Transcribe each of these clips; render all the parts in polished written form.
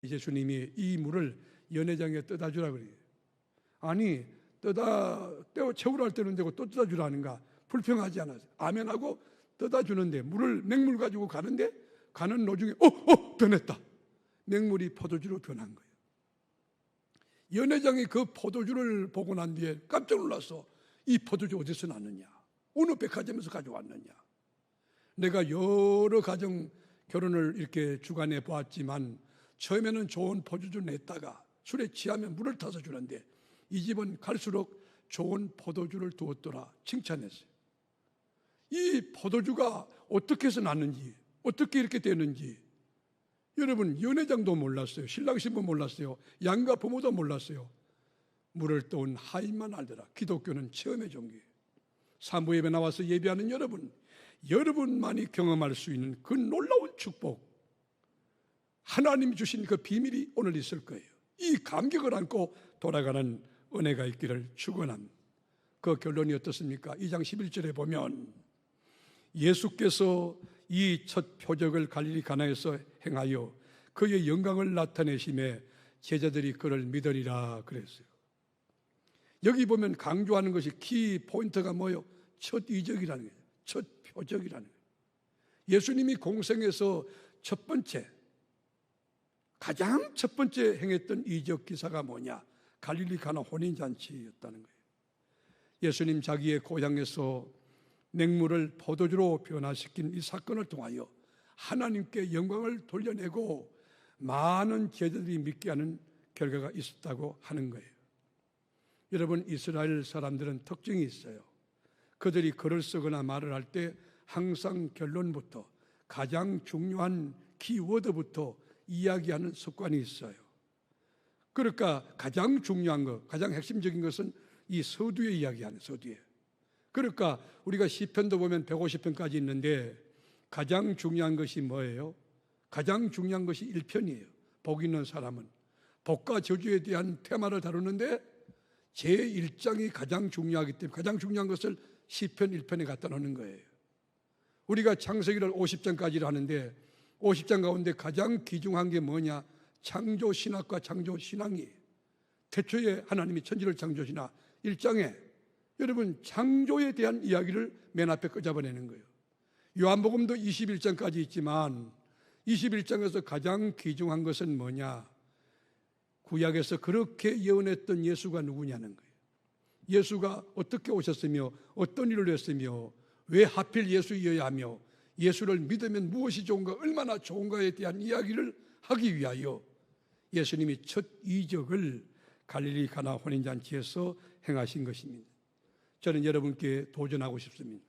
예수님이 이 물을 연회장에 떠다 주라 그래요. 아니, 떼어 채우라 할 때는 되고 또 떠다 주라는가? 불평하지 않았어요. 아멘하고 떠다 주는데, 물을 맹물 가지고 가는데 가는 도중에 변했다. 맹물이 포도주로 변한 거예요. 연회장이 그 포도주를 보고 난 뒤에 깜짝 놀라서, 이 포도주 어디서 났느냐? 어느 백화점에서 가져왔느냐? 내가 여러 가정 결혼을 이렇게 주관해 보았지만 처음에는 좋은 포도주 냈다가 술에 취하면 물을 타서 주는데, 이 집은 갈수록 좋은 포도주를 두었더라 칭찬했어요. 이 포도주가 어떻게 해서 났는지, 어떻게 이렇게 되는지 여러분, 연회장도 몰랐어요. 신랑 신부 몰랐어요. 양가 부모도 몰랐어요. 물을 떠온 하인만 알더라. 기독교는 체험의 종교예요. 사무 예배 나와서 예배하는 여러분만이 경험할 수 있는 그 놀라운 축복, 하나님이 주신 그 비밀이 오늘 있을 거예요. 이 감격을 안고 돌아가는 은혜가 있기를 축원합니다. 그 결론이 어떻습니까? 2장 11절에 보면 예수께서 이 첫 표적을 갈릴리 가나에서 행하여 그의 영광을 나타내심에 제자들이 그를 믿으리라 그랬어요. 여기 보면 강조하는 것이 키 포인트가 뭐예요? 첫 이적이라는 거예요. 첫 표적이라는 거예요. 예수님이 공생에서 가장 첫 번째 행했던 이적 기사가 뭐냐? 갈릴리 가나 혼인잔치였다는 거예요. 예수님 자기의 고향에서 맹물을 포도주로 변화시킨 이 사건을 통하여 하나님께 영광을 돌려내고 많은 제자들이 믿게 하는 결과가 있었다고 하는 거예요. 여러분, 이스라엘 사람들은 특징이 있어요. 그들이 글을 쓰거나 말을 할 때 항상 결론부터, 가장 중요한 키워드부터 이야기하는 습관이 있어요. 그러니까 가장 중요한 것, 가장 핵심적인 것은 이 서두에 이야기하는 서두에. 그러니까 우리가 시편도 보면 150편까지 있는데 가장 중요한 것이 뭐예요? 가장 중요한 것이 1편이에요. 복 있는 사람은 복과 저주에 대한 테마를 다루는데 제1장이 가장 중요하기 때문에 가장 중요한 것을 시편 1편에 갖다 놓는 거예요. 우리가 창세기를 50장까지를 하는데 50장 가운데 가장 귀중한 게 뭐냐? 창조신학과 창조신앙이에요. 태초에 하나님이 천지를 창조시나 1장에 여러분 창조에 대한 이야기를 맨 앞에 끄잡아내는 거예요. 요한복음도 21장까지 있지만 21장에서 가장 귀중한 것은 뭐냐? 구약에서 그렇게 예언했던 예수가 누구냐는 거예요. 예수가 어떻게 오셨으며 어떤 일을 했으며 왜 하필 예수이어야 하며 예수를 믿으면 무엇이 좋은가, 얼마나 좋은가에 대한 이야기를 하기 위하여 예수님이 첫 이적을 갈릴리 가나 혼인잔치에서 행하신 것입니다. 저는 여러분께 도전하고 싶습니다.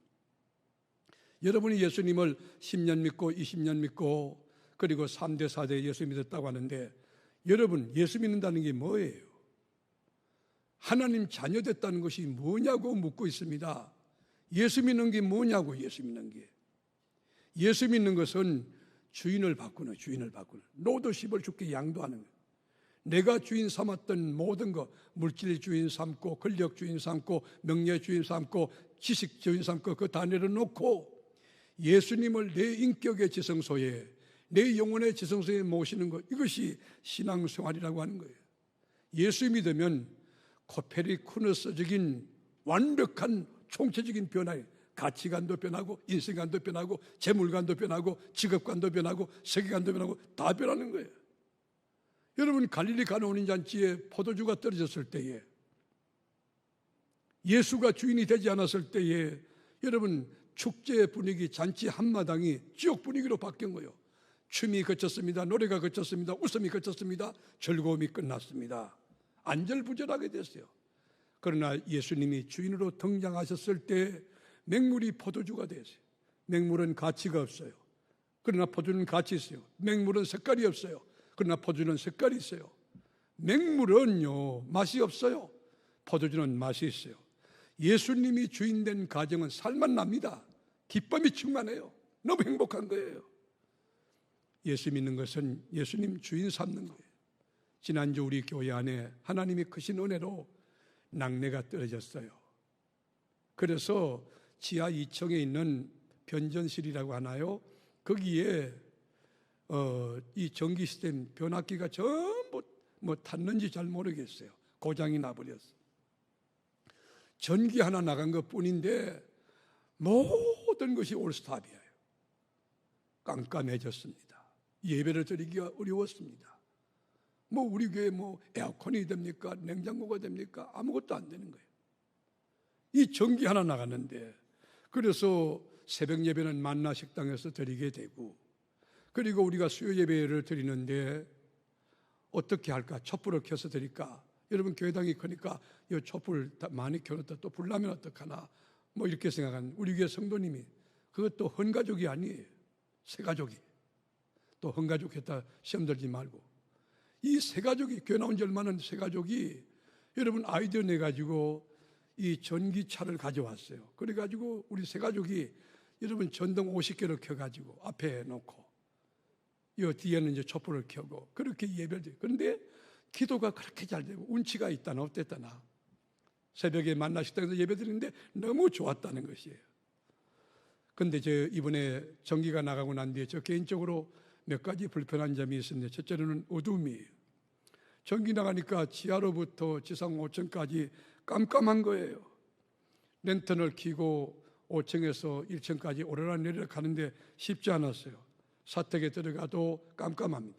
여러분이 예수님을 10년 믿고 20년 믿고 그리고 3대 4대 예수 믿었다고 하는데 여러분, 예수 믿는다는 게 뭐예요? 하나님 자녀 됐다는 것이 뭐냐고 묻고 있습니다. 예수 믿는 게 뭐냐고. 예수 믿는 게, 예수 믿는 것은 주인을 바꾸는 노드십을 주께 양도하는 거예요. 내가 주인 삼았던 모든 것, 물질 주인 삼고 권력 주인 삼고 명예 주인 삼고 지식 주인 삼고 그 다 내려놓고 예수님을 내 인격의 지성소에, 내 영혼의 지성소에 모시는 것, 이것이 신앙생활이라고 하는 거예요. 예수 믿으면 코페르니쿠스적인 완벽한 총체적인 변화에 가치관도 변하고 인생관도 변하고 재물관도 변하고 직업관도 변하고 세계관도 변하고 다 변하는 거예요. 여러분, 갈릴리 가나 혼인잔치에 포도주가 떨어졌을 때에, 예수가 주인이 되지 않았을 때에 여러분 축제 분위기, 잔치 한마당이 지옥 분위기로 바뀐 거예요. 춤이 그쳤습니다. 노래가 그쳤습니다. 웃음이 그쳤습니다. 즐거움이 끝났습니다. 안절부절하게 됐어요. 그러나 예수님이 주인으로 등장하셨을 때 맹물이 포도주가 됐어요. 맹물은 가치가 없어요. 그러나 포도주는 가치 있어요. 맹물은 색깔이 없어요. 그러나 포도주는 색깔이 있어요. 맹물은요 맛이 없어요. 포도주는 맛이 있어요. 예수님이 주인된 가정은 살만 납니다. 기쁨이 충만해요. 너무 행복한 거예요. 예수 믿는 것은 예수님 주인 삼는 거예요. 지난주 우리 교회 안에 하나님이 크신 은혜로 낙뢰가 떨어졌어요. 그래서 지하 2층에 있는 변전실이라고 하나요? 거기에 이 전기 시스템 변압기가 전부 뭐 탔는지 잘 모르겠어요. 고장이 나버렸어. 전기 하나 나간 것 뿐인데 모든 것이 올스탑이에요. 깜깜해졌습니다. 예배를 드리기가 어려웠습니다. 뭐 우리 교회 뭐 에어컨이 됩니까? 냉장고가 됩니까? 아무것도 안 되는 거예요. 이 전기 하나 나갔는데, 그래서 새벽 예배는 만나 식당에서 드리게 되고, 그리고 우리가 수요 예배를 드리는데 어떻게 할까? 촛불을 켜서 드릴까? 여러분 교회당이 크니까 이 촛불 많이 켜놓다 또 불나면 어떡하나? 뭐 이렇게 생각하는 우리 교회 성도님이, 그것도 헌가족이 아니에요. 새가족이. 또 헌가족 했다 시험 들지 말고. 이 새가족이, 교회 나온 지 얼마는 새가족이 여러분 아이디어 내가지고 이 전기차를 가져왔어요. 그래가지고 우리 새가족이 여러분 전등 50개를 켜가지고 앞에 놓고 이 뒤에는 이제 촛불을 켜고 그렇게 예배를 드려요. 그런데 기도가 그렇게 잘 되고 운치가 있다나 없댔다나 새벽에 만나 식당에서 예배 드리는데 너무 좋았다는 것이에요. 근데 저 이번에 전기가 나가고 난 뒤에 저 개인적으로 몇 가지 불편한 점이 있습니다. 첫째로는 어둠이에요. 전기 나가니까 지하로부터 지상 5층까지 깜깜한 거예요. 랜턴을 켜고 5층에서 1층까지 오르락내리락 하는데 쉽지 않았어요. 사택에 들어가도 깜깜합니다.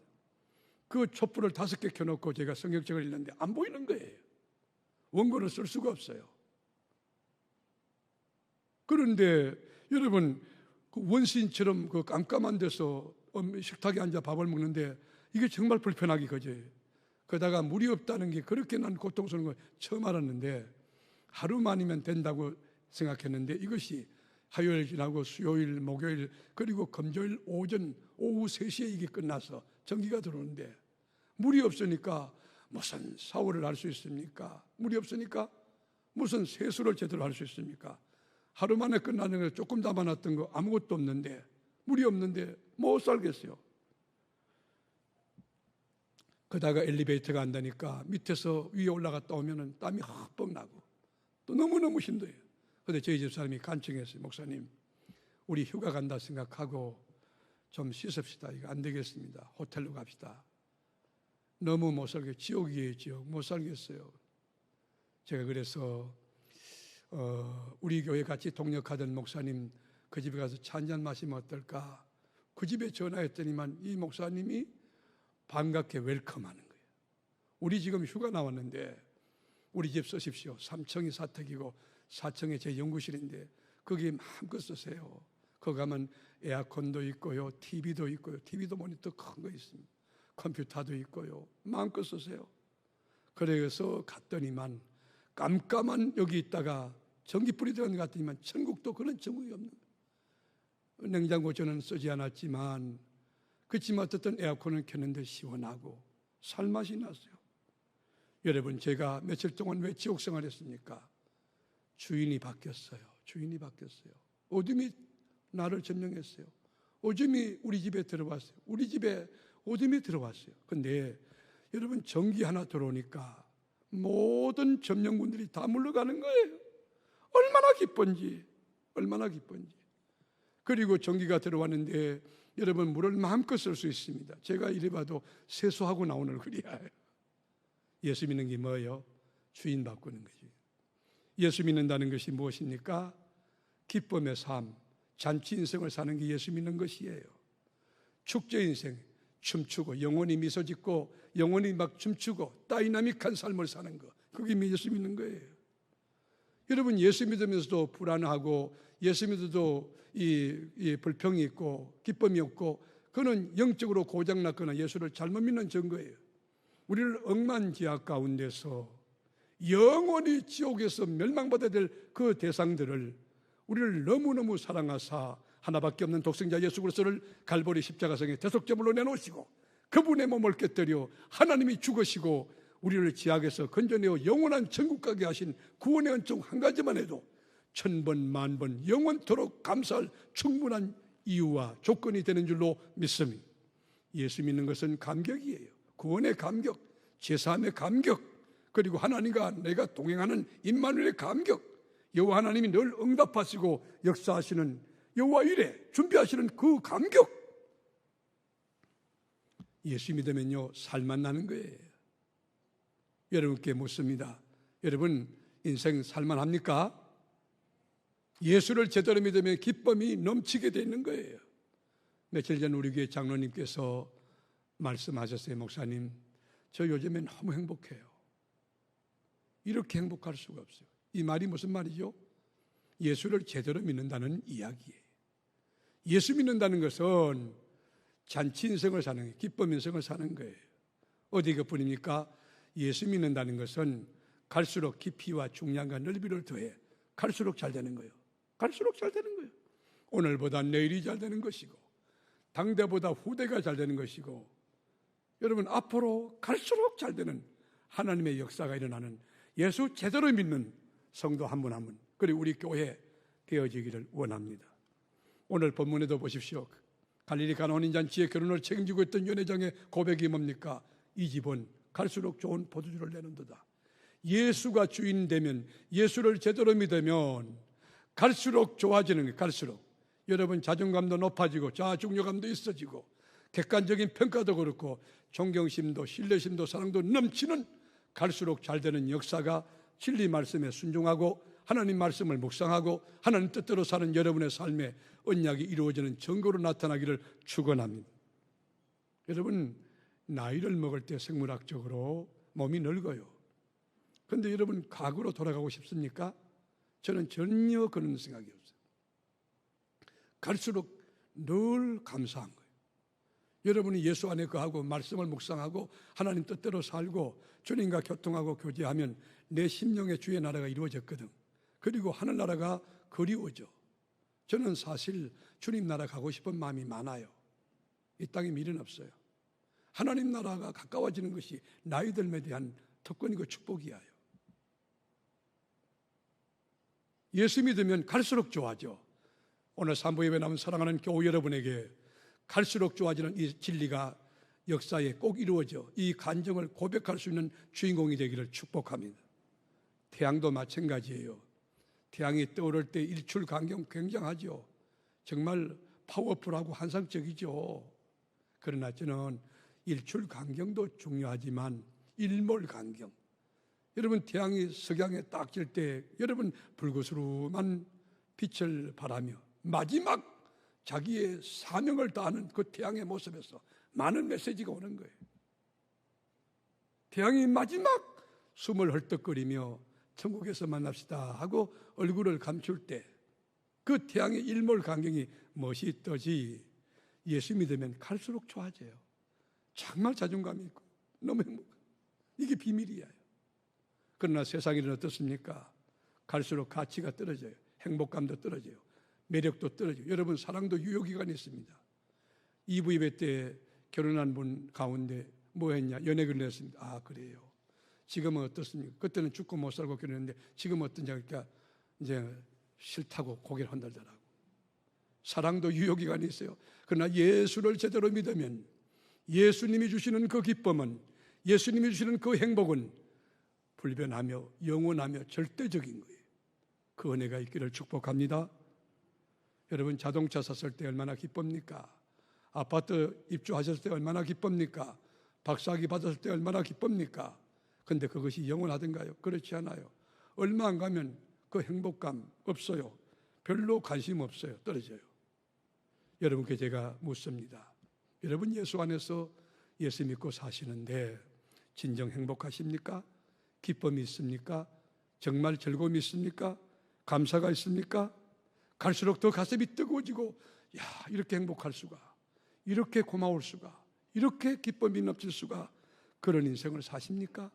그 촛불을 5개 켜놓고 제가 성경책을 읽는데 안 보이는 거예요. 원고를 쓸 수가 없어요. 그런데 여러분 그 원시인처럼 그 깜깜한 데서 식탁에 앉아 밥을 먹는데 이게 정말 불편하기 그지. 그러다가 물이 없다는 게 그렇게 난 고통스러운 걸 처음 알았는데, 하루만이면 된다고 생각했는데 이것이 화요일 지나고 수요일, 목요일, 그리고 금요일 오전 오후 3시에 이게 끝나서 전기가 들어오는데 물이 없으니까 무슨 샤워를 할 수 있습니까? 물이 없으니까 무슨 세수를 제대로 할 수 있습니까? 하루 만에 끝나는 거 조금 담아놨던 거 아무것도 없는데, 물이 없는데 못 살겠어요. 그러다가 엘리베이터가 안 되니까 밑에서 위에 올라갔다 오면은 땀이 흠뻑 나고 또 너무너무 힘들어요. 그런데 저희 집사람이 간청했어요. 목사님, 우리 휴가 간다 생각하고 좀 씻읍시다. 이거 안 되겠습니다. 호텔로 갑시다. 너무 못 살겠어요. 지옥이에요, 지옥. 못 살겠어요. 제가 그래서 우리 교회 같이 동역하던 목사님 그 집에 가서 차 한잔 마시면 어떨까? 그 집에 전화했더니만 이 목사님이 반갑게 웰컴하는 거예요. 우리 지금 휴가 나왔는데 우리 집 쓰십시오. 3층이 사택이고 4층에 제 연구실인데 거기 마음껏 쓰세요. 거기 가면 에어컨도 있고요, TV도 있고요, TV도 모니터 큰 거 있습니다. 컴퓨터도 있고요. 마음껏 쓰세요. 그래서 갔더니만 깜깜한 여기 있다가 전기불이 들어간 것 같더니만 천국도 그런 전국이 없는 거예요. 냉장고 저는 쓰지 않았지만 그렇지만 어쨌든 에어컨을 켰는데 시원하고 살맛이 났어요. 여러분, 제가 며칠 동안 왜 지옥 생활했습니까? 주인이 바뀌었어요. 주인이 바뀌었어요. 어둠이 나를 점령했어요. 어둠이 우리 집에 들어왔어요. 우리 집에 어둠이 들어왔어요. 근데 여러분, 전기 하나 들어오니까 모든 점령군들이 다 물러가는 거예요. 얼마나 기쁜지, 얼마나 기쁜지. 그리고 전기가 들어왔는데 여러분, 물을 마음껏 쓸 수 있습니다. 제가 이래봐도 세수하고 나온 얼굴이야. 예수 믿는 게 뭐예요? 주인 바꾸는 거지. 예수 믿는다는 것이 무엇입니까? 기쁨의 삶, 잔치 인생을 사는 게 예수 믿는 것이에요. 축제 인생, 춤추고 영원히 미소 짓고 영원히 막 춤추고 다이나믹한 삶을 사는 거, 그게 예수 믿는 거예요. 여러분, 예수 믿으면서도 불안하고 예수 믿어도 이 불평이 있고 기쁨이 없고, 그는 영적으로 고장났거나 예수를 잘못 믿는 증거예요. 우리를 억만지하 가운데서 영원히 지옥에서 멸망받아야 될 그 대상들을, 우리를 너무너무 사랑하사 하나밖에 없는 독생자 예수 그리스도를 갈보리 십자가상에 대속제물로 내놓으시고 그분의 몸을 깨뜨려 하나님이 죽으시고 우리를 지악에서 건져내어 영원한 천국 가게 하신 구원의 은총 한 가지만 해도 1000번 만번 영원토록 감사할 충분한 이유와 조건이 되는 줄로 믿습니다. 예수 믿는 것은 감격이에요. 구원의 감격, 제사함의 감격, 그리고 하나님과 내가 동행하는 임마누엘의 감격, 여호와 하나님이 늘 응답하시고 역사하시는 여호와 이레 준비하시는 그 감격. 예수 믿으면요 살만 나는 거예요. 여러분께 묻습니다. 여러분 인생 살만합니까? 예수를 제대로 믿으면 기쁨이 넘치게 되는 거예요. 며칠 전 우리 교회 장로님께서 말씀하셨어요. 목사님, 저 요즘에 너무 행복해요. 이렇게 행복할 수가 없어요. 이 말이 무슨 말이죠? 예수를 제대로 믿는다는 이야기예요. 예수 믿는다는 것은 잔치 인생을 사는 거예요. 기쁨 인생을 사는 거예요. 어디 그뿐입니까? 예수 믿는다는 것은 갈수록 깊이와 중량과 넓이를 더해 갈수록 잘 되는 거예요. 갈수록 잘 되는 거예요. 오늘보다 내일이 잘 되는 것이고 당대보다 후대가 잘 되는 것이고 여러분 앞으로 갈수록 잘 되는 하나님의 역사가 일어나는 예수 제대로 믿는 성도 한 분 한 분 그리고 우리 교회 되어지기를 원합니다. 오늘 본문에도 보십시오. 갈릴리 가나 혼인잔치의 결혼을 책임지고 있던 연회장의 고백이 뭡니까? 이 집은 갈수록 좋은 포도주를 내는도다. 예수가 주인 되면 예수를 제대로 믿으면 갈수록 좋아지는 거예요. 갈수록 여러분 자존감도 높아지고 자중요감도 있어지고 객관적인 평가도 그렇고 존경심도 신뢰심도 사랑도 넘치는 갈수록 잘 되는 역사가 진리 말씀에 순종하고 하나님 말씀을 묵상하고 하나님 뜻대로 사는 여러분의 삶에 언약이 이루어지는 증거로 나타나기를 축원합니다. 여러분 나이를 먹을 때 생물학적으로 몸이 늙어요. 그런데 여러분 과거로 돌아가고 싶습니까? 저는 전혀 그런 생각이 없어요. 갈수록 늘 감사한 거예요. 여러분이 예수 안에 거하고 말씀을 묵상하고 하나님 뜻대로 살고 주님과 교통하고 교제하면 내 심령의 주의 나라가 이루어졌거든. 그리고 하늘나라가 그리워져. 저는 사실 주님 나라 가고 싶은 마음이 많아요. 이 땅에 미련 없어요. 하나님 나라가 가까워지는 것이 나이 들에 대한 특권이고 축복이에요. 예수 믿으면 갈수록 좋아져. 오늘 산부 예배 남은 사랑하는 교우 여러분에게 갈수록 좋아지는 이 진리가 역사에 꼭 이루어져 이 간증을 고백할 수 있는 주인공이 되기를 축복합니다. 태양도 마찬가지예요. 태양이 떠오를 때 일출광경 굉장하죠. 정말 파워풀하고 환상적이죠. 그러나 저는 일출광경도 중요하지만 일몰광경, 여러분 태양이 석양에 딱 질 때 여러분 불그스름한 빛을 발하며 마지막 자기의 사명을 다하는 그 태양의 모습에서 많은 메시지가 오는 거예요. 태양이 마지막 숨을 헐떡거리며 천국에서 만납시다 하고 얼굴을 감출 때 그 태양의 일몰광경이 멋있듯이 예수 믿으면 갈수록 좋아져요. 정말 자존감이 있고 너무 행복해요. 이게 비밀이에요. 그러나 세상에는 어떻습니까? 갈수록 가치가 떨어져요. 행복감도 떨어져요. 매력도 떨어져요. 여러분 사랑도 유효기간이 있습니다. 2부 예배 때 결혼한 분 가운데 뭐 했냐? 연애를 했습니다. 아 그래요. 지금은 어떻습니까? 그때는 죽고 못 살고 결혼했는데 지금 어떤지 그러니까 이제 싫다고 고개를 흔들더라고. 사랑도 유효기간이 있어요. 그러나 예수를 제대로 믿으면 예수님이 주시는 그 기쁨은 예수님이 주시는 그 행복은 불변하며 영원하며 절대적인 거예요. 그 은혜가 있기를 축복합니다. 여러분 자동차 샀을 때 얼마나 기쁩니까? 아파트 입주하셨을 때 얼마나 기쁩니까? 박사학위 받았을 때 얼마나 기쁩니까? 근데 그것이 영원하던가요? 그렇지 않아요. 얼마 안 가면 그 행복감 없어요. 별로 관심 없어요. 떨어져요. 여러분께 제가 묻습니다. 여러분 예수 안에서 예수 믿고 사시는데 진정 행복하십니까? 기쁨이 있습니까? 정말 즐거움이 있습니까? 감사가 있습니까? 갈수록 더 가슴이 뜨거워지고 야 이렇게 행복할 수가, 이렇게 고마울 수가, 이렇게 기쁨이 넘칠 수가, 그런 인생을 사십니까?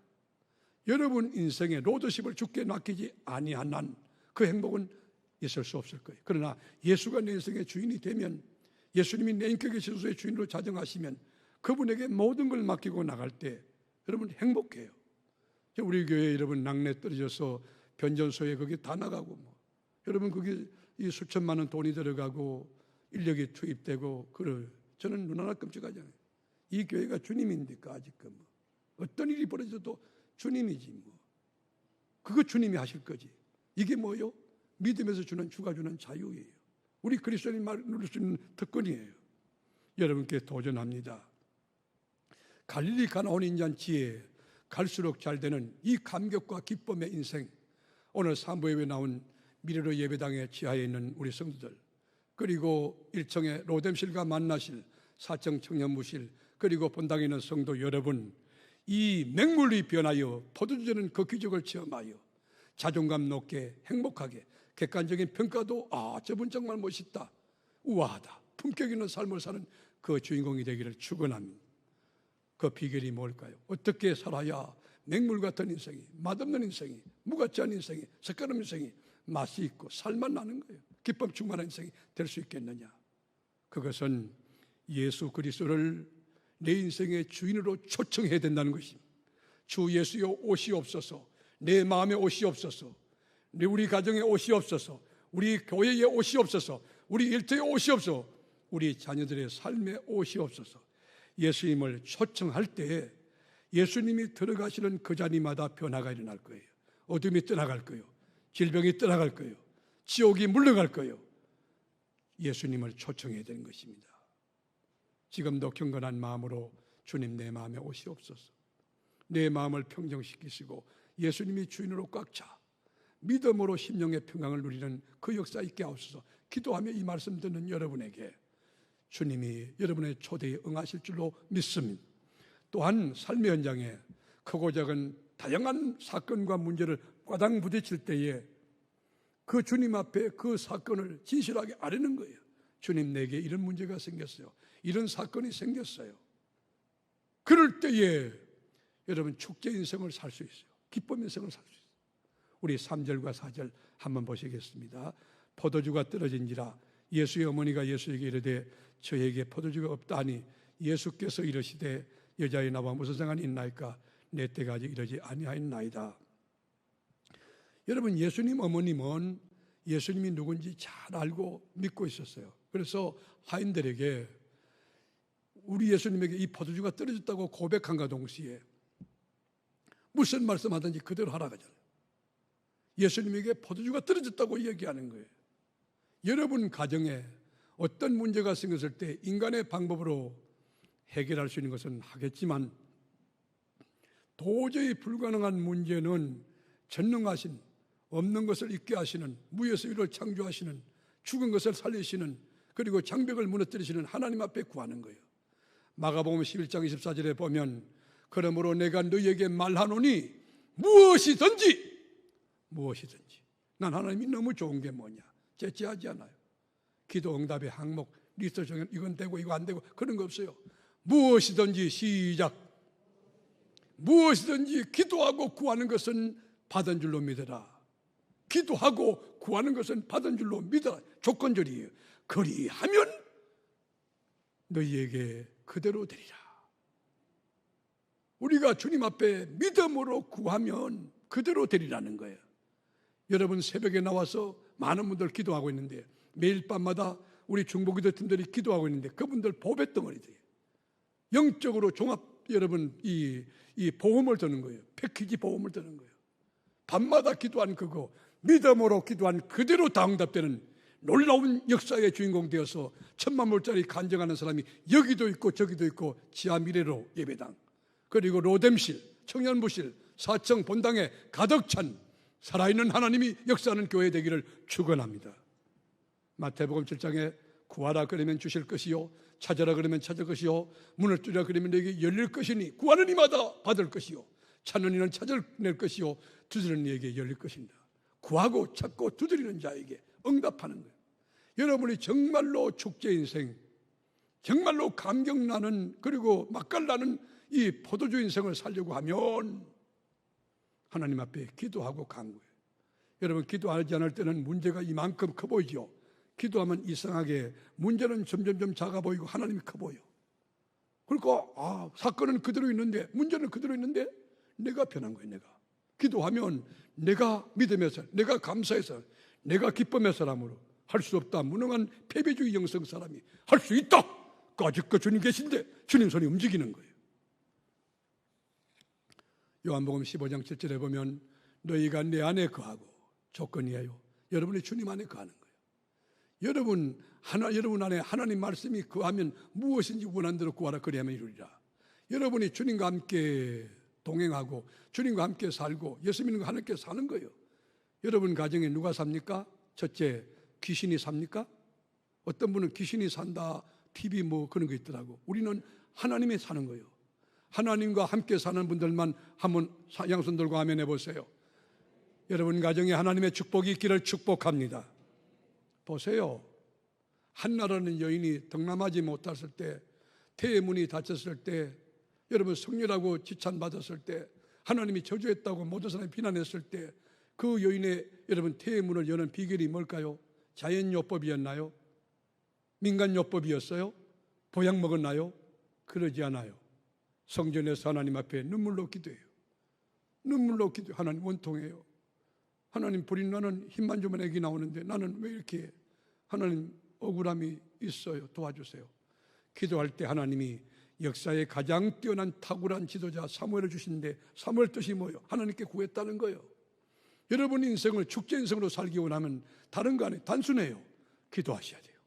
여러분 인생에 로드십을 주께 맡기지 아니한 한 그 행복은 있을 수 없을 거예요. 그러나 예수가 내 인생의 주인이 되면, 예수님이 내 인격의 진수의 주인으로 자정하시면 그분에게 모든 걸 맡기고 나갈 때 여러분 행복해요. 우리 교회 여러분 낙내 떨어져서 변전소에 거기 다 나가고 여러분 거기 이 수천만 원 돈이 들어가고 인력이 투입되고 저는 눈 하나 끔찍하잖아요. 이 교회가 주님입니까? 아직은 어떤 일이 벌어져도 주님이지 그거 주님이 하실 거지. 이게 뭐요? 믿음에서 주는 주가 주는 자유예요. 우리 그리스도인이 누릴 수 있는 특권이에요. 여러분께 도전합니다. 갈릴리 가나 혼인잔치에 갈수록 잘 되는 이 감격과 기쁨의 인생, 오늘 사무예배에 나온 미래로 예배당의 지하에 있는 우리 성도들, 그리고 1층의 로뎀실과 만나실 4층 청년부실, 그리고 본당에 있는 성도 여러분, 이 맹물이 변하여 포도주는 그 기적을 체험하여 자존감 높게 행복하게 객관적인 평가도 저분 정말 멋있다, 우아하다, 품격 있는 삶을 사는 그 주인공이 되기를 축원합니다. 그 비결이 뭘까요? 어떻게 살아야 맹물 같은 인생이, 맛없는 인생이, 무같지 않은 인생이, 색깔없는 인생이 맛이 있고 살맛 나는 거예요. 기쁨 충만한 인생이 될 수 있겠느냐? 그것은 예수 그리스도를 내 인생의 주인으로 초청해야 된다는 것입니다. 주 예수여 오시옵소서, 내 마음에 오시옵소서, 우리 가정에 오시옵소서, 우리 교회에 오시옵소서, 우리 일터에 오시옵소서, 우리 자녀들의 삶에 오시옵소서. 예수님을 초청할 때에 예수님이 들어가시는 그 자리마다 변화가 일어날 거예요. 어둠이 떠나갈 거예요. 질병이 떠나갈 거예요. 지옥이 물러갈 거예요. 예수님을 초청해야 되는 것입니다. 지금도 경건한 마음으로 주님 내 마음에 오시옵소서. 내 마음을 평정시키시고 예수님이 주인으로 꽉 차 믿음으로 심령의 평강을 누리는 그 역사 있게 하옵소서. 기도하며 이 말씀 듣는 여러분에게 주님이 여러분의 초대에 응하실 줄로 믿습니다. 또한 삶의 현장에 크고 작은 다양한 사건과 문제를 꽈당 부딪힐 때에 그 주님 앞에 그 사건을 진실하게 아뢰는 거예요. 주님, 내게 이런 문제가 생겼어요. 이런 사건이 생겼어요. 그럴 때에 여러분 축제 인생을 살 수 있어요. 기쁨 인생을 살 수 있어요. 우리 3절과 4절 한번 보시겠습니다. 포도주가 떨어진지라 예수의 어머니가 예수에게 이르되 저에게 포도주가 없다 하니 예수께서 이르시되 여자의 나와 무슨 상관이 있나이까? 내 때가 아직 이르지 아니하였나이다. 여러분, 예수님 어머님은 예수님이 누군지 잘 알고 믿고 있었어요. 그래서 하인들에게 우리 예수님에게 이 포도주가 떨어졌다고 고백한과 동시에 무슨 말씀하든지 그대로 하라 그러잖아요. 예수님에게 포도주가 떨어졌다고 얘기하는 거예요. 여러분 가정에 어떤 문제가 생겼을 때 인간의 방법으로 해결할 수 있는 것은 하겠지만 도저히 불가능한 문제는 전능하신, 없는 것을 있게 하시는, 무에서 유를 창조하시는, 죽은 것을 살리시는, 그리고 장벽을 무너뜨리시는 하나님 앞에 구하는 거예요. 마가복음 11장 24절에 보면 그러므로 내가 너희에게 말하노니 무엇이든지 난 하나님이 너무 좋은 게 뭐냐, 째째하지 않아요. 기도 응답의 항목 리스트 중에 이건 되고 이거 안 되고 그런 거 없어요. 무엇이든지 시작. 무엇이든지 기도하고 구하는 것은 받은 줄로 믿어라. 기도하고 구하는 것은 받은 줄로 믿어라. 조건절이에요. 그리하면 너희에게 그대로 되리라. 우리가 주님 앞에 믿음으로 구하면 그대로 되리라는 거예요. 여러분 새벽에 나와서 많은 분들 기도하고 있는데 매일 밤마다 우리 중보기도 팀들이 기도하고 있는데 그분들 보배 덩어리들이에요. 영적으로 종합 여러분 이 보험을 드는 거예요. 패키지 보험을 드는 거예요. 밤마다 기도한 그거 믿음으로 기도한 그대로 다 응답되는 놀라운 역사의 주인공 되어서 10,000불짜리 간증하는 사람이 여기도 있고 저기도 있고 지하 미래로 예배당 그리고 로뎀실, 청년부실, 4층 본당에 가득 찬 살아있는 하나님이 역사하는 교회 되기를 축원합니다. 마태복음 7장에 구하라 그러면 주실 것이요 찾아라 그러면 찾을 것이요 문을 두드리라 그러면 너에게 열릴 것이니 구하는 이마다 받을 것이요 찾는 이는 찾아낼 것이요 두드리는 이에게 열릴 것입니다. 구하고 찾고 두드리는 자에게 응답하는 거예요. 여러분이 정말로 축제 인생, 정말로 감격나는 그리고 맛깔나는 이 포도주 인생을 살려고 하면 하나님 앞에 기도하고 간구해요. 여러분 기도하지 않을 때는 문제가 이만큼 커 보이죠. 기도하면 이상하게 문제는 점점점 작아 보이고 하나님이 커 보여. 그러니까 사건은 그대로 있는데 문제는 그대로 있는데 내가 변한 거예요. 내가 기도하면 내가 믿으면서 내가 감사해서 내가 기쁨의 사람으로 할 수 없다 무능한 패배주의 영성 사람이 할 수 있다. 까짓거 주님 계신데 주님 손이 움직이는 거예요. 요한복음 15장 7절에 보면 너희가 내 안에 거하고 조건이에요. 여러분이 주님 안에 거하는 거예요. 여러분 안에 하나님 말씀이 거하면 무엇인지 원한 대로 구하라 그리하면 이루리라. 여러분이 주님과 함께 동행하고 주님과 함께 살고 예수 믿는 거 하나님께 사는 거예요. 여러분 가정에 누가 삽니까? 첫째, 귀신이 삽니까? 어떤 분은 귀신이 산다, TV 뭐 그런 거 있더라고. 우리는 하나님이 사는 거예요. 하나님과 함께 사는 분들만 한번 양손 들고 아멘 해보세요. 여러분 가정에 하나님의 축복이 있기를 축복합니다. 보세요. 한나라는 여인이 덕남하지 못했을 때, 태의 문이 닫혔을 때, 여러분 성녀라고 지찬받았을 때, 하나님이 저주했다고 모든 사람이 비난했을 때, 그 여인의 여러분 태의 문을 여는 비결이 뭘까요? 자연요법이었나요? 민간요법이었어요? 보약 먹었나요? 그러지 않아요. 성전에서 하나님 앞에 눈물로 기도해요. 눈물로 기도해요. 하나님 원통해요. 하나님 불이 나는 힘만 주면 애기 나오는데 나는 왜 이렇게 하나님 억울함이 있어요. 도와주세요. 기도할 때 하나님이 역사의 가장 뛰어난 탁월한 지도자 사무엘을 주시는데, 사무엘 뜻이 뭐예요? 하나님께 구했다는 거예요. 여러분 인생을 축제 인생으로 살기 원하면 다른 거 아니에요. 단순해요. 기도하셔야 돼요.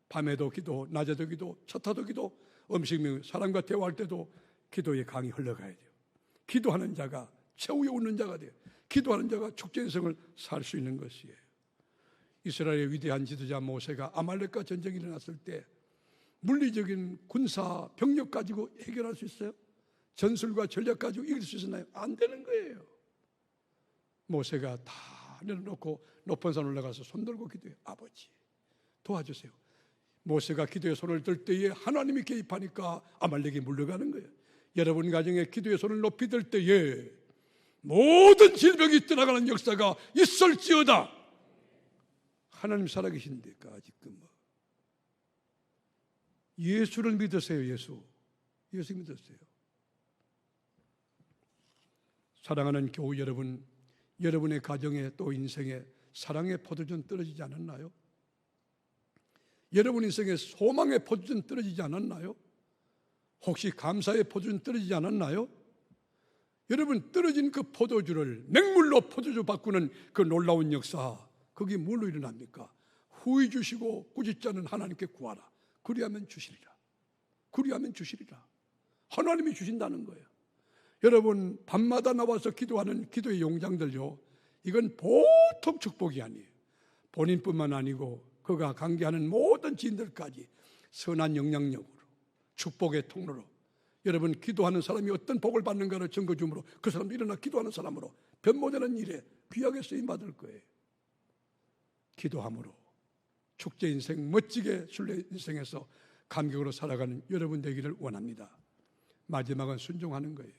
밤에도 기도, 낮에도 기도, 차 타도 기도, 음식 먹는 사람과 대화할 때도 기도의 강이 흘러가야 돼요. 기도하는 자가 최후에 웃는 자가 돼요. 기도하는 자가 축제 인생을 살 수 있는 것이에요. 이스라엘의 위대한 지도자 모세가 아말렉과 전쟁이 일어났을 때 물리적인 군사 병력 가지고 해결할 수 있어요? 전술과 전략 가지고 이길 수 있었나요? 안 되는 거예요. 모세가 다 내려놓고 높은 산 올라가서 손 들고 기도해요. 아버지 도와주세요. 모세가 기도에 손을 들 때에 하나님이 개입하니까 아말렉이 물러가는 거예요. 여러분 가정에 기도에 손을 높이 들 때에 모든 질병이 떠나가는 역사가 있을지어다. 하나님 살아계신데까 아직은 뭐 예수를 믿으세요. 예수 믿으세요. 사랑하는 교우 여러분, 여러분의 가정에 또 인생에 사랑의 포도전 떨어지지 않았나요? 여러분 인생에 소망의 포도전 떨어지지 않았나요? 혹시 감사의 포도전 떨어지지 않았나요? 여러분 떨어진 그 포도주를 맹물로 포도주 바꾸는 그 놀라운 역사, 그게 뭘로 일어납니까? 후히 주시고 꾸짖지 않은 하나님께 구하라. 그리하면 주시리라. 그리하면 주시리라. 하나님이 주신다는 거예요. 여러분 밤마다 나와서 기도하는 기도의 용장들요, 이건 보통 축복이 아니에요. 본인뿐만 아니고 그가 관계하는 모든 지인들까지 선한 영향력으로 축복의 통로로 여러분 기도하는 사람이 어떤 복을 받는가를 증거 주므로 그 사람도 일어나 기도하는 사람으로 변모되는 일에 귀하게 쓰임받을 거예요. 기도함으로 축제 인생 멋지게 순례 인생에서 감격으로 살아가는 여러분 되기를 원합니다. 마지막은 순종하는 거예요.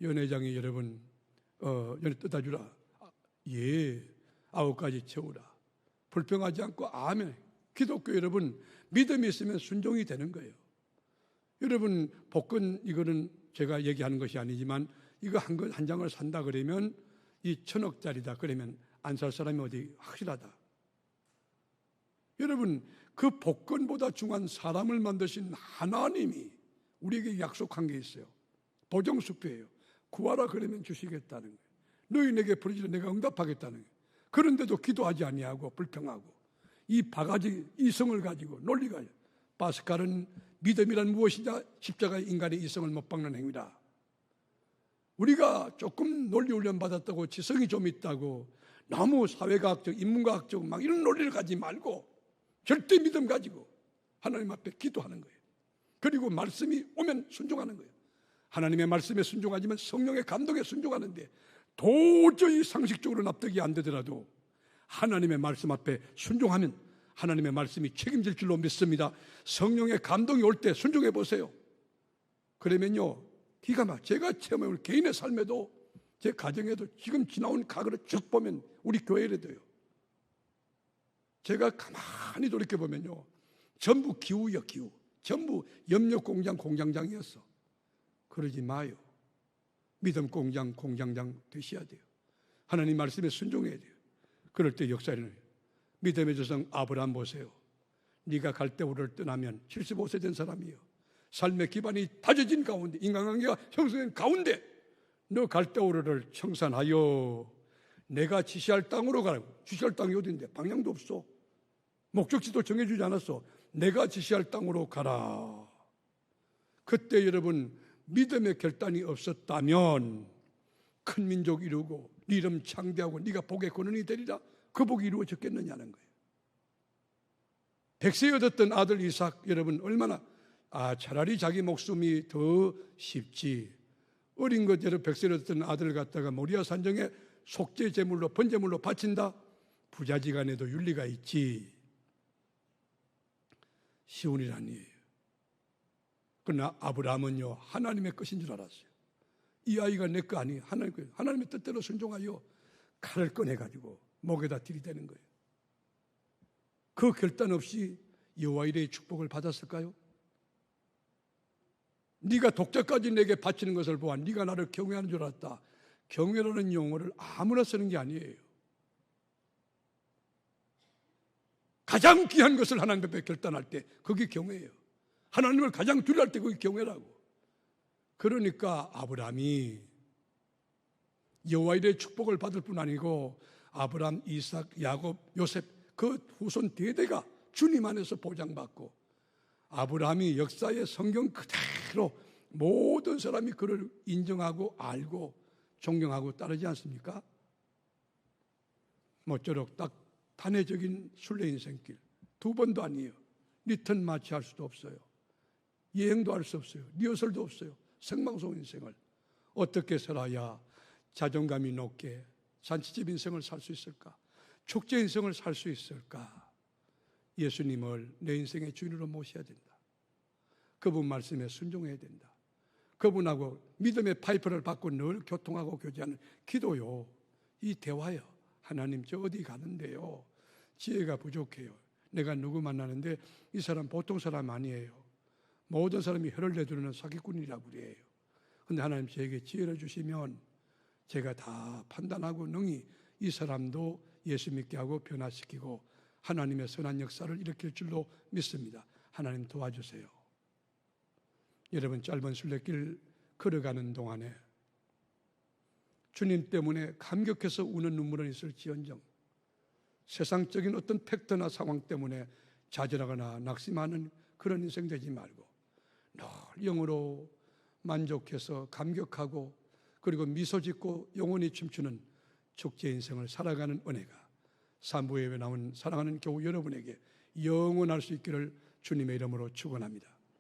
연회장이 여러분 연회 뜯어주라. 예, 9가지 채우라. 불평하지 않고 아멘. 기독교 여러분 믿음이 있으면 순종이 되는 거예요. 여러분 복권 이거는 제가 얘기하는 것이 아니지만 이거 한 장을 산다 그러면 이 1,000억짜리다 그러면 안 살 사람이 어디 확실하다. 여러분 그 복권보다 중요한 사람을 만드신 하나님이 우리에게 약속한 게 있어요. 보정수표예요. 구하라 그러면 주시겠다는 거예요. 너희 내게 부르짖어 내가 응답하겠다는 거예요. 그런데도 기도하지 아니하고 불평하고 이 바가지 이성을 가지고 논리가, 파스칼은 믿음이란 무엇이냐? 십자가의 인간의 이성을 못 박는 행위다. 우리가 조금 논리 훈련 받았다고 지성이 좀 있다고 너무 사회과학적, 인문과학적 막 이런 논리를 가지지 말고 절대 믿음 가지고 하나님 앞에 기도하는 거예요. 그리고 말씀이 오면 순종하는 거예요. 하나님의 말씀에 순종하지만 성령의 감동에 순종하는데 도저히 상식적으로 납득이 안 되더라도 하나님의 말씀 앞에 순종하면 하나님의 말씀이 책임질 줄로 믿습니다. 성령의 감동이 올 때 순종해 보세요. 그러면요 기가 막 제가 체험해온 개인의 삶에도 제 가정에도 지금 지나온 과거를 쭉 보면 우리 교회에도요, 제가 가만히 돌이켜보면요 전부 기우요. 기우. 전부 염려 공장장이었어. 그러지 마요. 믿음 공장장 되셔야 돼요. 하나님 말씀에 순종해야 돼요. 그럴 때 역사는 믿음의 조상 아브라함 보세요. 네가 갈대우를 떠나면 75세 된 사람이에요. 삶의 기반이 다져진 가운데, 인간관계가 형성된 가운데 너 갈대우를 청산하여 내가 지시할 땅으로 가라고. 지시할 땅이 어딘데? 방향도 없어. 목적지도 정해주지 않았어. 내가 지시할 땅으로 가라. 그때 여러분 믿음의 결단이 없었다면 큰 민족 이루고 네 이름 창대하고 네가 복의 근원이 되리라, 그 복이 이루어졌겠느냐는 거예요. 100세에 얻었던 아들 이삭, 여러분 얼마나 차라리 자기 목숨이 더 쉽지. 어린 것 여러분 100세에 얻었던 아들을 갖다가 모리아 산정에 속죄 제물로 번제물로 바친다? 부자지간에도 윤리가 있지. 쉬운 일 아니에요. 그러나 아브라함은요, 하나님의 것인 줄 알았어요. 이 아이가 내 거 아니에요. 하나님의 뜻대로 순종하여 칼을 꺼내가지고 목에다 들이대는 거예요. 그 결단 없이 여호와 이레의 축복을 받았을까요? 네가 독자까지 내게 바치는 것을 보아 네가 나를 경외하는 줄 알았다. 경외라는 용어를 아무나 쓰는 게 아니에요. 가장 귀한 것을 하나님 앞에 결단할 때 그게 경외예요. 하나님을 가장 두려워할 때 그게 경외라고. 그러니까 아브라함이 여호와 이레의 축복을 받을 뿐 아니고 아브라함, 이삭, 야곱, 요셉 그 후손 대대가 주님 안에서 보장받고, 아브라함이 역사의 성경 그대로 모든 사람이 그를 인정하고 알고 존경하고 따르지 않습니까? 모쪼록 딱 단회적인 순례 인생길, 두 번도 아니에요. 리턴 마취할 수도 없어요. 여행도 할 수 없어요. 리허설도 없어요. 생방송 인생을 어떻게 살아야 자존감이 높게 잔치집 인생을 살 수 있을까? 축제 인생을 살 수 있을까? 예수님을 내 인생의 주인으로 모셔야 된다. 그분 말씀에 순종해야 된다. 그분하고 믿음의 파이프를 받고 늘 교통하고 교제하는 기도요, 이 대화요. 하나님 저 어디 가는데요, 지혜가 부족해요. 내가 누구 만나는데 이 사람 보통 사람 아니에요. 모든 사람이 혀를 내두르는 사기꾼이라고 그래요. 그런데 하나님 저에게 지혜를 주시면 제가 다 판단하고 능히 이 사람도 예수 믿게 하고 변화시키고 하나님의 선한 역사를 일으킬 줄로 믿습니다. 하나님 도와주세요. 여러분 짧은 순례길 걸어가는 동안에 주님 때문에 감격해서 우는 눈물은 있을지언정 세상적인 어떤 팩트나 상황 때문에 좌절하거나 낙심하는 그런 인생 되지 말고 늘 영으로 만족해서 감격하고 그리고 미소 짓고 영원히 춤추는 축제 인생을 살아가는 은혜가 산부예배 나온 사랑하는 교우 여러분에게 영원할 수 있기를 주님의 이름으로 축원합니다.